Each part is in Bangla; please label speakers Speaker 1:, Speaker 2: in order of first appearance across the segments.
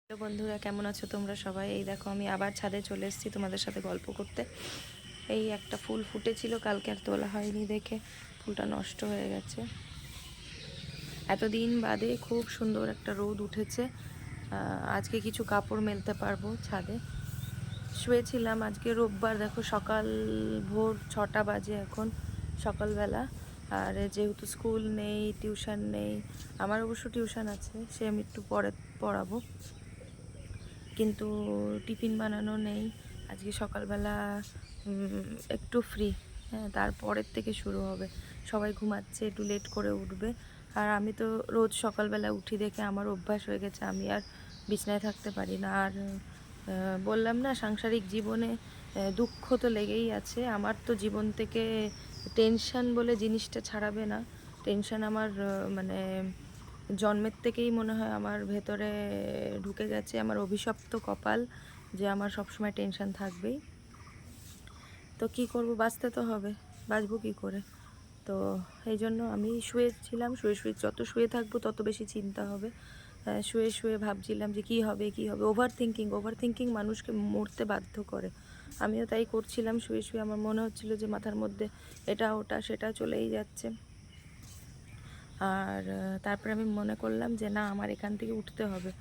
Speaker 1: হ্যালো বন্ধুরা, কেমন আছো তোমরা সবাই? এই দেখো আমি আবার ছাদে চলে এসেছি তোমাদের সাথে গল্প করতে। এই একটা ফুল ফুটেছিল, কালকে আর তোলা হয়নি দেখে ফুলটা নষ্ট হয়ে গেছে। এতদিন বাদে খুব সুন্দর একটা রোদ উঠেছে। আজকে কিছু কাপড় মেলতে পারবো ছাদে। শুয়েছিলাম, আজকে রোববার, দেখো সকাল ভোর 6টা বাজে এখন, সকালবেলা। আর যেহেতু স্কুল নেই, টিউশন নেই, আমার অবশ্য টিউশন আছে, সে আমি একটু পরে পড়াবো, কিন্তু টিফিন বানানো নেই। আজকে সকালবেলা একটু ফ্রি। হ্যাঁ, তারপরের থেকে শুরু হবে। সবাই ঘুমাচ্ছে, একটু লেট করে উঠবে। আর আমি তো রোজ সকালবেলা উঠি দেখে আমার অভ্যাস হয়ে গেছে, আমি আর বিছানায় থাকতে পারি না। আর বললাম না, সাংসারিক জীবনে দুঃখ তো লেগেই আছে। আমার তো জীবন থেকে টেনশন বলে জিনিসটা ছাড়াবে না। টেনশন আমার মানে জন্মের থেকেই মনে হয় আমার ভেতরে ঢুকে গেছে। আমার অভিশপ্ত কপাল যে আমার সবসময় টেনশন থাকবেই। তো কি করব, বাঁচতে তো হবে, বাঁচবো কী করে? তো এই জন্য আমি শুয়েছিলাম, শুয়ে শুয়ে যত শুয়ে থাকবো তত বেশি চিন্তা হবে। শুয়ে শুয়ে ভাবছিলাম যে কী হবে কী হবে। ওভার থিঙ্কিং মানুষকে মরতে বাধ্য করে। আমিও তাই করছিলাম, শুয়ে শুয়ে আমার মনে হচ্ছিল যে মাথার মধ্যে এটা ওটা সেটা চলেই যাচ্ছে। আর তারপরে আমি মনে করলাম যে না, আমার এখান থেকে উঠতে হবে।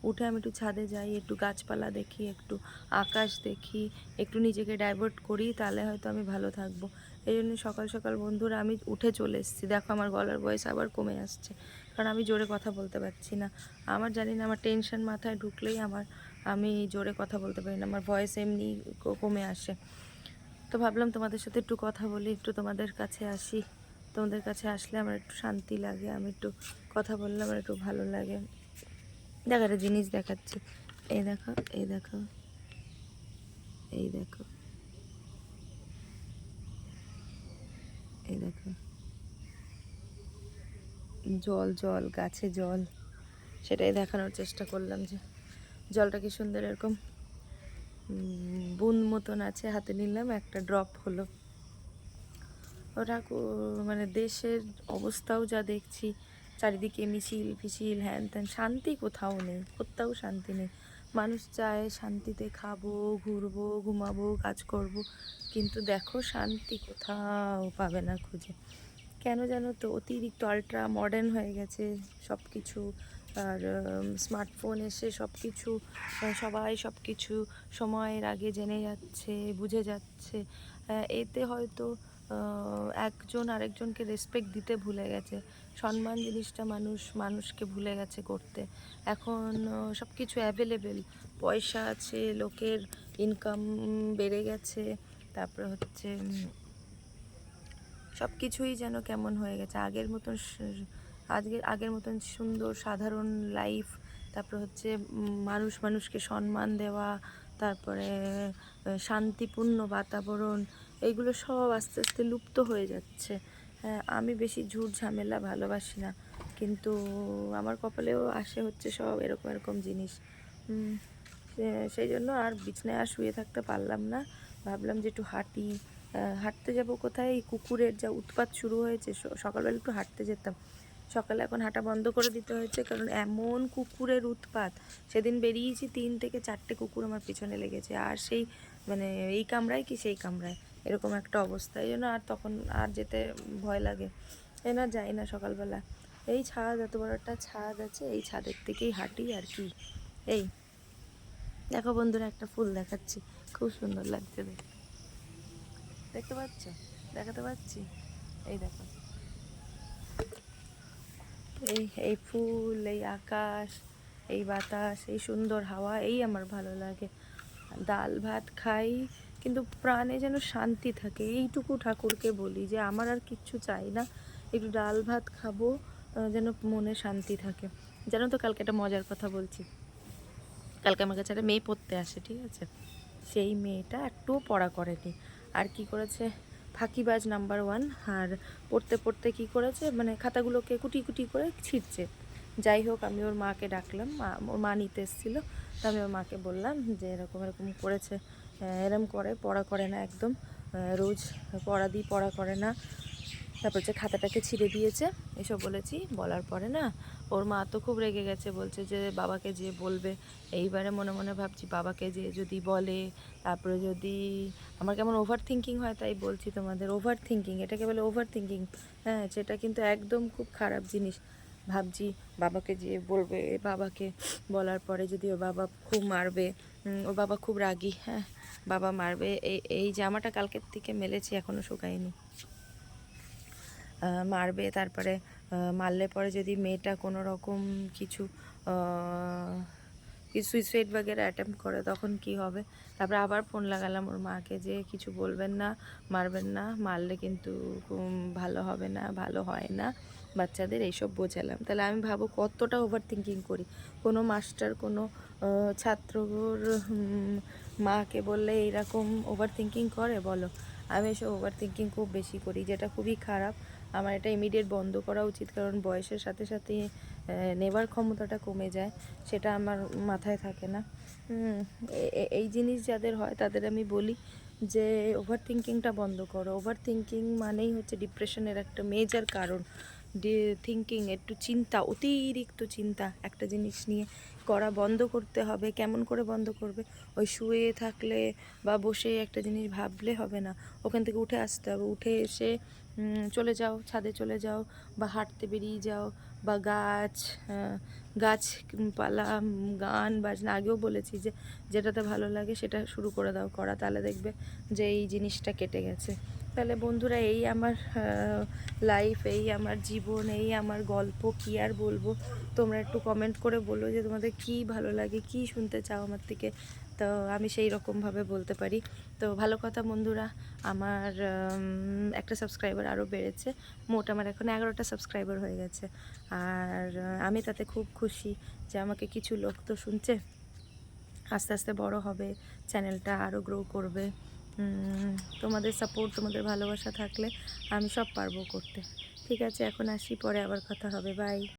Speaker 1: উঠে আমি একটু ছাদে যাই, একটু গাছপালা দেখি, একটু আকাশ দেখি, একটু নিজেকে ডাইভার্ট করি, তাহলে হয়তো আমি ভালো থাকবো। এই জন্য সকাল সকাল বন্ধুরা আমি উঠে চলে এসেছি। দেখো আমার গলার ভয়েস আবার কমে আসছে, কারণ আমি জোরে কথা বলতে পারছি না। আমার জানি না, আমার টেনশন মাথায় ঢুকলেই আমি জোরে কথা বলতে পারি না, আমার ভয়েস এমনি কমে আসে। তো ভাবলাম তোমাদের সাথে একটু কথা বলি, একটু তোমাদের কাছে আসি। তোমাদের কাছে আসলে আমার একটু শান্তি লাগে, আমি একটু কথা বললে আমার একটু ভালো লাগে। দেখো একটা জিনিস দেখাচ্ছি, এই দেখো, এই দেখো, এই দেখো, এই দেখো, জল জল গাছে জল, সেটাই দেখানোর চেষ্টা করলাম যে জলটা কি সুন্দর এরকম বুঁদ মতন আছে। হাতে নিলাম, একটা ড্রপ হলো। ওরা মানে দেশের অবস্থাও যা দেখছি, চারিদিকে মিছিল ফিছিল, হ্যান ত্যান, শান্তি কোথাও নেই, কোথাও শান্তি নেই। মানুষ চায় শান্তিতে খাবো, ঘুরবো, ঘুমাবো, কাজ করব, কিন্তু দেখো শান্তি কোথাও পাবে না খুঁজে। কেন জানো তো, অতিরিক্ত আলট্রা মডার্ন হয়ে গেছে সব কিছু। আর স্মার্টফোন এসে সব কিছু, সবাই সব কিছু সময়ের আগে জেনে যাচ্ছে, বুঝে যাচ্ছে। এতে হয়তো একজন আরেকজনকে রেসপেক্ট দিতে ভুলে গেছে। সম্মান জিনিসটা মানুষকে ভুলে গেছে করতে। এখন সব কিছু অ্যাভেলেবেল, পয়সা আছে, লোকের ইনকাম বেড়ে গেছে, তারপরে হচ্ছে সব কিছুই যেন কেমন হয়ে গেছে। আগের মতন সুন্দর সাধারণ লাইফ, তারপরে হচ্ছে মানুষকে সম্মান দেওয়া, তারপরে শান্তিপূর্ণ বাতাবরণ, এইগুলো সব আস্তে আস্তে লুপ্ত হয়ে যাচ্ছে। হ্যাঁ, আমি বেশি ঝুট ঝামেলা ভালোবাসি না, কিন্তু আমার কপালেও আসে হচ্ছে সব এরকম এরকম জিনিস। সেই জন্য আর বিছানায় আর শুয়ে থাকতে পারলাম না। ভাবলাম যে একটু হাঁটি। হাঁটতে যাব কোথায়, এই কুকুরের যা উৎপাত শুরু হয়েছে। সকালবেলা একটু হাঁটতে যেতাম, সকালে এখন হাঁটা বন্ধ করে দিতে হয়েছে, কারণ এমন কুকুরের উৎপাত। সেদিন বেরিয়েছি, 3 থেকে 4টে কুকুর আমার পিছনে লেগেছে, আর সেই মানে এই কামড়ায় কি সেই কামড়ায়, এরকম একটা অবস্থা। এই জন্য আর তখন আর যেতে ভয় লাগে, এই না যাই না সকালবেলা। এই ছাদ, এত বড় একটা ছাদ আছে, এই ছাদের থেকেই হাঁটি আর কি। এই দেখো বন্ধুরা, একটা ফুল দেখাচ্ছি, খুব সুন্দর লাগছে দেখতে। দেখতে পাচ্ছ? দেখাতে পাচ্ছি? এই দেখো, এই এই ফুল, এই আকাশ, এই বাতাস, এই সুন্দর হাওয়া, এই আমার ভালো লাগে। ডাল ভাত খাই, কিন্তু প্রাণে যেন শান্তি থাকে, এইটুকু ঠাকুরকে বলি যে আমার আর কিচ্ছু চাই না, একটু ডাল ভাত খাবো, যেন মনে শান্তি থাকে। জানো তো, কালকে একটা মজার কথা বলছি। কালকে আমার কাছে একটা মেয়ে পড়তে আসে, ঠিক আছে? সেই মেয়েটা একটুও পড়া করেনি, আর কি করেছে, ফাঁকিবাজ নাম্বার 1। আর পড়তে পড়তে কি করেছে, মানে খাতাগুলোকে কুটি কুটি করে ছিঁড়ছে। যাই হোক, আমি ওর মাকে ডাকলাম, ওর মা নিতে এসেছিলো। তো আমি ওর মাকে বললাম যে এরকম এরকম করেছে, এরম করে, পড়া করে না একদম, রোজ পড়া দিই, পড়া করে না, তারপর হচ্ছে খাতাটাকে ছিঁড়ে দিয়েছে, এসব বলেছি। বলার পরে না, ওর মা তো খুব রেগে গেছে, বলছে যে বাবাকে যেয়ে বলবে। এইবারে মনে মনে ভাবছি বাবাকে যে যদি বলে, তারপরে যদি আমার কেমন ওভার থিঙ্কিং হয়, তাই বলছি তোমাদের, ওভার থিঙ্কিং, এটাকে বলে ওভার থিঙ্কিং। হ্যাঁ, যেটা কিন্তু একদম খুব খারাপ জিনিস। ভাবছি বাবাকে যেয়ে বলবে, বাবাকে বলার পরে যদি ওর বাবা খুব মারবে, ওর বাবা খুব রাগী, হ্যাঁ, বাবা মারবে। এই জামাটা কালকের থেকে মেলেছি, এখনও শুকায়নি। মারবে, তারপরে মারলে পরে যদি মেয়েটা কোনো রকম কিছু কিছু সুইসাইড বাগেরা অ্যাটেম্প করে, তখন কি হবে? তারপরে আবার ফোন লাগালাম ওর মাকে যে কিছু বলবেন না, মারবেন না, মারলে কিন্তু ভালো হবে না, ভালো হয় না বাচ্চাদের, এইসব বোঝালাম। তাহলে আমি ভাবো কতটা ওভার থিঙ্কিং করি। কোনো মাস্টার, কোনো ছাত্রর মাকে বললে এইরকম ওভার থিঙ্কিং করে, বলো? আমি এসব ওভার থিঙ্কিং খুব বেশি করি, যেটা খুবই খারাপ। আমার এটা ইমিডিয়েট বন্ধ করা উচিত, কারণ বয়সের সাথে সাথে নেবার ক্ষমতাটা কমে যায়, সেটা আমার মাথায় থাকে না। এই জিনিস যাদের হয় তাদের আমি বলি যে ওভার থিঙ্কিংটা বন্ধ করো। ওভার থিঙ্কিং মানেই হচ্ছে ডিপ্রেশনের একটা মেজর কারণ। থিঙ্কিং, একটু চিন্তা, অতিরিক্ত চিন্তা একটা জিনিস নিয়ে করা বন্ধ করতে হবে। কেমন করে বন্ধ করবে? ওই শুয়ে থাকলে বা বসে একটা জিনিস ভাবলে হবে না, ওখান থেকে উঠে আসতে হবে। উঠে এসে চলে যাও, ছাদে চলে যাও, বা হাঁটতে বেরিয়ে যাও, বা গাছপালা, গান বাজনা, আগেও বলেছি যে যেটাতে ভালো লাগে সেটা শুরু করে দাও করা, তাহলে দেখবে যে এই জিনিসটা কেটে গেছে। তাহলে বন্ধুরা, এই আমার লাইফ, এই আমার জীবন, এই আমার গল্প, কী আর বলবো। তোমরা একটু কমেন্ট করে বলো যে তোমাদের কী ভালো লাগে, কী শুনতে চাও আমার থেকে, তো আমি সেই রকমভাবে বলতে পারি। তো ভালো কথা বন্ধুরা, আমার একটা সাবস্ক্রাইবার আরও বেড়েছে। মোট আমার এখন 11টা সাবস্ক্রাইবার হয়ে গেছে। আর আমি তাতে খুব খুশি যে আমাকে কিছু লোক তো শুনছে। আস্তে আস্তে বড় হবে, চ্যানেলটা আরও গ্রো করবে। তোমাদের সাপোর্ট, তোমাদের ভালোবাসা থাকলে আমি সব পারবো করতে। ঠিক আছে, এখন আসি, পরে আবার কথা হবে, বাই।